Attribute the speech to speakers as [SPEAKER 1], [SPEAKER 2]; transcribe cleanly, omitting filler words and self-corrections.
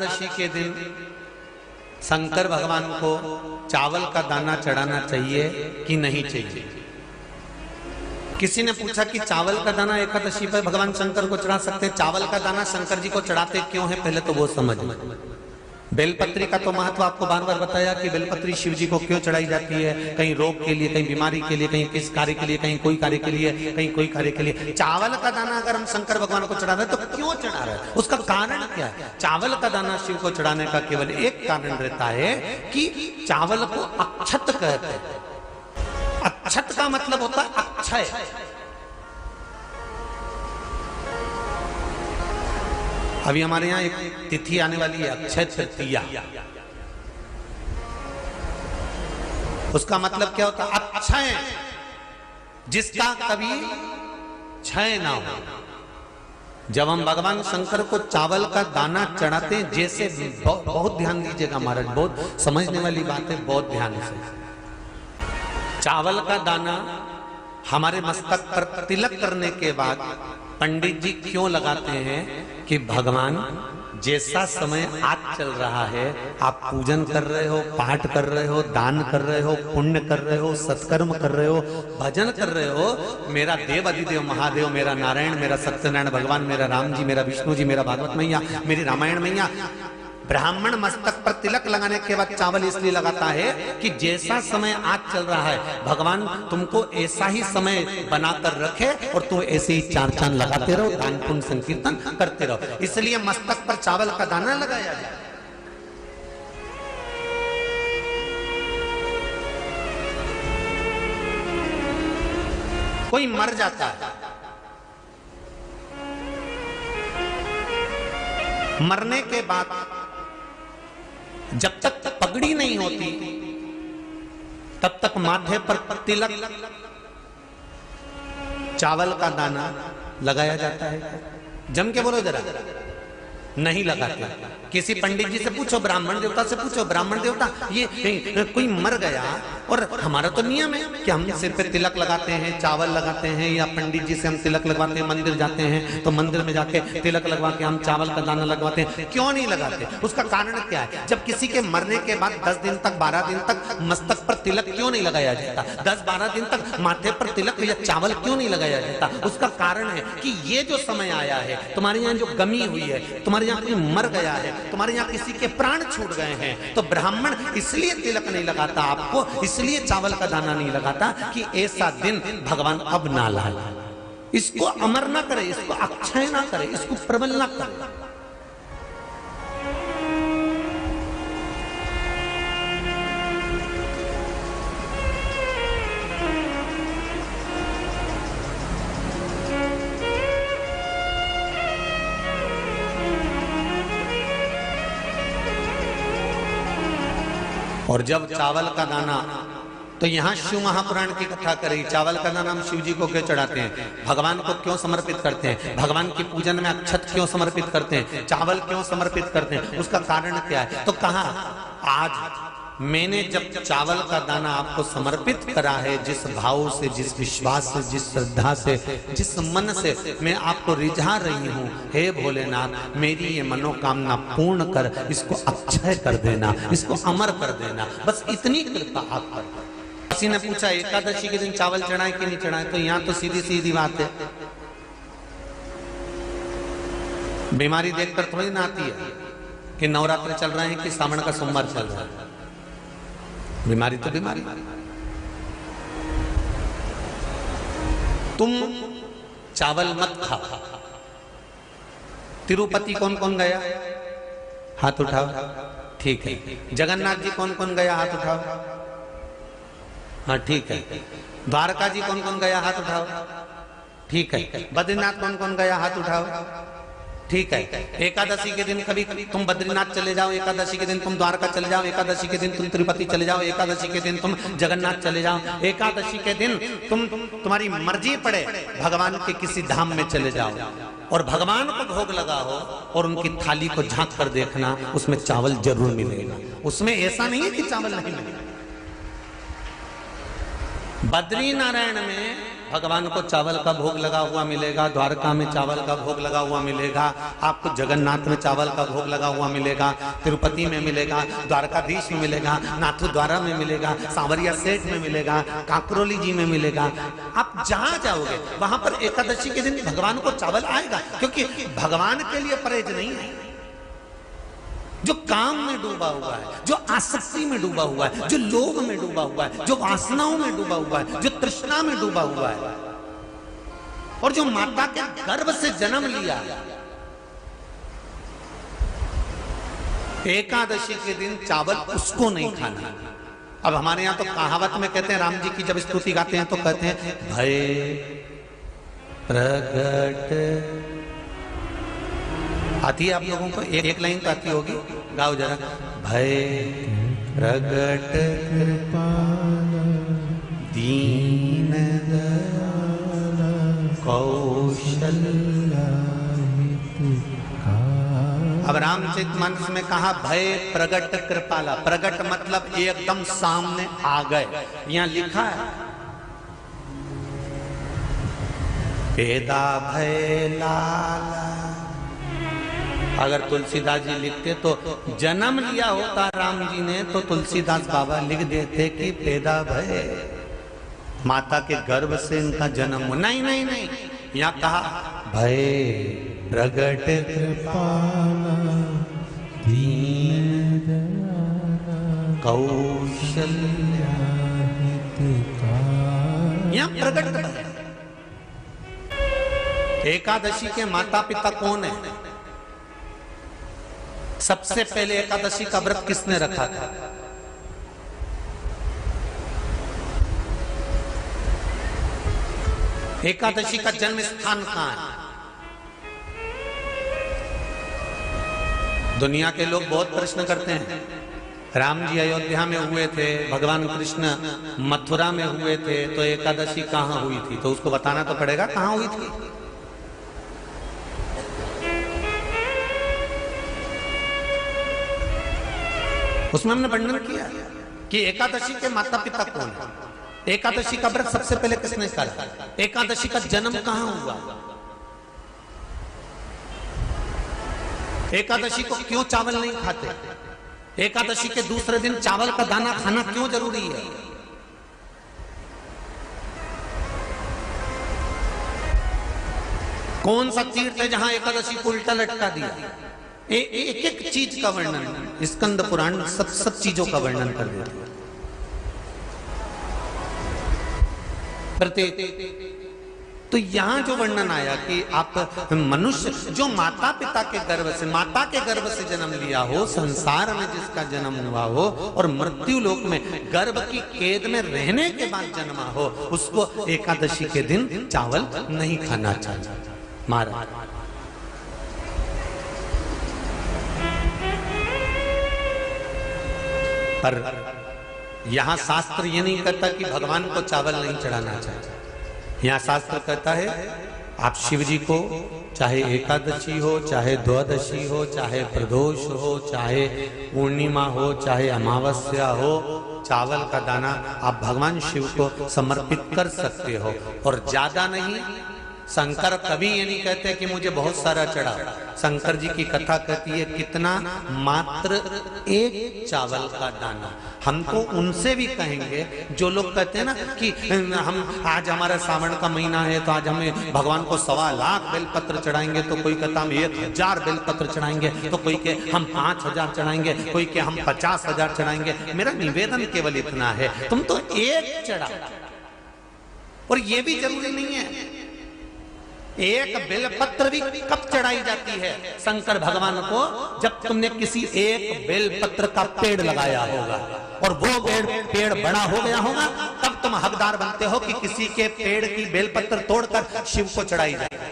[SPEAKER 1] एकादशी के दिन शंकर भगवान को चावल का दाना चढ़ाना चाहिए कि नहीं चाहिए? किसी ने पूछा कि चावल का दाना एकादशी पर भगवान शंकर को चढ़ा सकते हैं, चावल का दाना शंकर जी को चढ़ाते क्यों है, पहले तो वो समझ। बेलपत्री का तो महत्व आपको बार बार बताया कि बेलपत्री शिव जी को क्यों चढ़ाई जाती है, कहीं रोग के लिए, कहीं बीमारी के लिए, कहीं किस कार्य के लिए, कहीं कोई कार्य के लिए, कहीं कोई कार्य के लिए। चावल का दाना अगर हम शंकर भगवान को चढ़ा रहे हैं तो क्यों चढ़ा रहे हैं, उसका कारण क्या है? चावल का दाना शिव को चढ़ाने का केवल एक कारण रहता है कि चावल को अक्षत कहते हैं। अक्षत का मतलब होता है अक्षय। अभी हमारे यहाँ एक तिथि आने वाली है, अक्षय तृतीया। उसका मतलब क्या होता है? अक्षय, जिसका कभी क्षय ना हो। जब हम भगवान शंकर को चावल का दाना चढ़ाते हैं, जैसे बहुत ध्यान दीजिएगा महाराज, बहुत समझने वाली बात है, बहुत ध्यान से। चावल का दाना हमारे मस्तक पर तिलक करने के बाद पंडित जी क्यों लगाते हैं कि भगवान जैसा समय आज चल रहा है, आप पूजन कर रहे हो, पाठ कर रहे हो, दान कर रहे हो, पुण्य कर रहे हो, सत्कर्म कर रहे हो, भजन कर रहे हो, मेरा देव अधिदेव महादेव, मेरा नारायण, मेरा सत्यनारायण भगवान, मेरा राम जी, मेरा विष्णु जी, मेरा भागवत मैया, मेरी रामायण मैया। ब्राह्मण मस्तक पर तिलक लगाने के बाद चावल इसलिए लगाता है कि जैसा समय आज चल रहा है, भगवान तुमको ऐसा ही समय बनाकर रखे और तुम ऐसे ही चार चांद लगाते रहो, दान पुण्य संकीर्तन करते रहो। इसलिए मस्तक पर चावल का दाना लगाया जाए। कोई मर जाता है, मरने के बाद जब तक पगड़ी नहीं होती तब तक माथे पर तिलक, चावल का दाना लगाया जाता है। जम के बोलो जरा, नहीं लगाते। किसी पंडित जी से पूछो, ब्राह्मण देवता से पूछो, ब्राह्मण देवता ये कोई मर गया और हमारा तो नियम है कि हम सिर पे तिलक लगाते हैं, चावल लगाते हैं, या पंडित जी से हम तिलक लगवाते हैं, मंदिर जाते हैं तो मंदिर में जाके तिलक लगवा के हम चावल का दाना लगवाते हैं, क्यों नहीं लगाते? उसका कारण क्या है? जब किसी के मरने के बाद 10 दिन तक, 12 दिन तक मस्तक पर तिलक क्यों नहीं लगाया जाता? 10-12 दिन तक माथे पर तिलक या चावल क्यों नहीं लगाया जाता? उसका कारण है कि ये जो समय आया है, तुम्हारे यहाँ जो गमी हुई है, तुम्हारे यहाँ कोई मर गया है, तुम्हारे यहाँ किसी के प्राण छूट गए हैं, तो ब्राह्मण इसलिए तिलक नहीं लगाता आपको, इसलिए चावल का दाना नहीं लगाता कि ऐसा दिन भगवान अब ना लाए, इसको अमर ना करे, इसको अक्षय ना करे, इसको प्रबल ना करे। और जब चावल का दाना, तो यहाँ शिव महापुराण की कथा करी, चावल का दाना हम शिव जी को क्यों चढ़ाते हैं, भगवान को क्यों समर्पित करते हैं, भगवान की पूजन में अक्षत क्यों समर्पित करते हैं, चावल क्यों समर्पित करते हैं, उसका कारण क्या है? तो कहा आज मैंने जब चावल का दाना आपको समर्पित करा है, जिस भाव से, जिस विश्वास से, जिस श्रद्धा से, जिस मन से मैं आपको रिझा रही हूँ, हे भोलेनाथ मेरी ये मनोकामना पूर्ण कर, इसको अक्षय कर देना, इसको अमर कर देना, बस इतनी कृपा आप कर। किसी ने पूछा एकादशी के दिन चावल चढ़ाए कि नहीं चढ़ाए, तो यहाँ तो सीधी सीधी बात है, बीमारी देखकर थोड़ी ना आती है कि नवरात्र चल रहे हैं कि सावन का सोमवार चल रहा है। बीमारी तो बीमारी। तुम चावल मत खाओ। तिरुपति कौन कौन गया? हाथ उठाओ। ठीक है। जगन्नाथ जी कौन कौन गया? हाथ उठाओ। हाँ ठीक है। द्वारका जी कौन कौन गया? हाथ उठाओ। ठीक है। बद्रीनाथ कौन कौन गया? हाथ उठाओ। ठीक है। एकादशी के दिन कभी तुम बद्रीनाथ चले जाओ, एकादशी के दिन तुम द्वारका चले जाओ, एकादशी के दिन तुम तिरुपति चले जाओ, एकादशी के दिन तुम जगन्नाथ चले जाओ, एकादशी के दिन तुम्हारी मर्जी पड़े भगवान के किसी धाम में चले जाओ और भगवान को भोग लगाओ और उनकी थाली को झांक कर देखना, उसमें चावल जरूर मिलेगा। उसमें ऐसा नहीं है कि चावल नहीं मिलेगा। बद्री नारायण में भगवान को चावल का भोग लगा हुआ मिलेगा, द्वारका में चावल का भोग लगा हुआ मिलेगा, आपको जगन्नाथ में चावल का भोग लगा हुआ मिलेगा, तिरुपति में मिलेगा, द्वारकाधीश में मिलेगा, नाथू द्वारा में मिलेगा, सांवरिया सेठ में मिलेगा, काकरोली जी में मिलेगा। आप जहां जाओगे वहां पर एकादशी के दिन भगवान को चावल आएगा, क्योंकि भगवान के लिए परहेज नहीं है। जो काम में डूबा हुआ है, जो आसक्ति में डूबा हुआ है, जो लोभ में डूबा हुआ है, जो वासनाओं में डूबा हुआ है, जो तृष्णा में डूबा हुआ है, और जो माता के गर्भ से जन्म लिया, एकादशी के दिन चावल उसको नहीं खाना। अब हमारे यहां तो कहावत में कहते हैं, राम जी की जब स्तुति गाते हैं तो कहते हैं, भय प्रगट, आती है आप लोगों को? एक लाइन तो आती होगी, गाओ जरा। भय प्रगट दीन कौशल्या। अब रामचरितमानस में कहा भय प्रगट कृपाला। प्रगट मतलब एकदम सामने आ गए। यहां लिखा है पेदा भय लाला। अगर तुलसीदास जी लिखते तो जन्म लिया होता राम जी ने तो तुलसीदास बाबा लिख देते कि पैदा भय, माता के गर्भ से इनका जन्म हो। नहीं नहीं नहीं, यहाँ कहा भय प्रगट कृपाला दीन कौशल्या। यहाँ प्रगट। एकादशी के माता पिता कौन है? सबसे पहले एकादशी का व्रत किसने रखा था? एकादशी का जन्म स्थान कहां है? दुनिया के लोग बहुत प्रश्न करते हैं, राम जी अयोध्या में हुए थे, भगवान कृष्ण मथुरा में हुए थे, तो एकादशी कहां हुई थी? तो उसको बताना तो पड़ेगा कहां हुई थी। उसमें हमने वर्णन किया कि एकादशी के माता पिता कौन है, एकादशी का व्रत सबसे पहले किसने करा, एकादशी का जन्म कहां हुआ, एकादशी को क्यों चावल नहीं खाते, एकादशी के दूसरे दिन चावल का दाना खाना क्यों जरूरी है। कौन सा तीर्थ है जहां एकादशी को उल्टा लटका दिया। एक एक चीज का वर्णन स्कंद पुराण सब चीजों का वर्णन कर देते हैं। तो यहां जो वर्णन आया कि आप मनुष्य जो माता पिता के गर्भ से, माता के गर्भ से जन्म लिया हो, संसार में जिसका जन्म हुआ हो और मृत्यु लोक में गर्भ की कैद में रहने के बाद जन्मा हो, उसको एकादशी के दिन चावल नहीं खाना चाहिए। महाराज पर यहां शास्त्र ये नहीं कहता कि भगवान को चावल नहीं चढ़ाना चाहिए। यहां शास्त्र कहता है आप शिव जी को चाहे एकादशी हो, चाहे द्वादशी हो, चाहे प्रदोष हो, चाहे पूर्णिमा हो, चाहे अमावस्या हो, चावल का दाना आप भगवान शिव को समर्पित कर सकते हो। और ज्यादा नहीं, शंकर कभी ये नहीं कहते कि मुझे बहुत सारा चढ़ा। शंकर जी की कथा कहती है कितना, मात्र एक चावल का दाना। हम तो उनसे भी कहेंगे जो लोग कहते हैं ना कि हम आज हमारा सावन का महीना है तो आज हमें भगवान को 1.25 लाख बेलपत्र चढ़ाएंगे, तो कोई कहता हम 1000 बेलपत्र चढ़ाएंगे, तो कोई के हम 5000 चढ़ाएंगे, कोई के हम 50,000 चढ़ाएंगे। मेरा निवेदन केवल इतना है, तुम तो एक चढ़ा। और ये भी जरूरी नहीं है, एक बेलपत्र भी कब चढ़ाई जाती है शंकर भगवान को, जब तुमने किसी एक बेलपत्र का पेड़ लगाया होगा और वो पेड़ बड़ा हो गया होगा, तब तुम हकदार बनते हो कि किसी के पेड़ की बेलपत्र तोड़कर शिव को चढ़ाई जाए।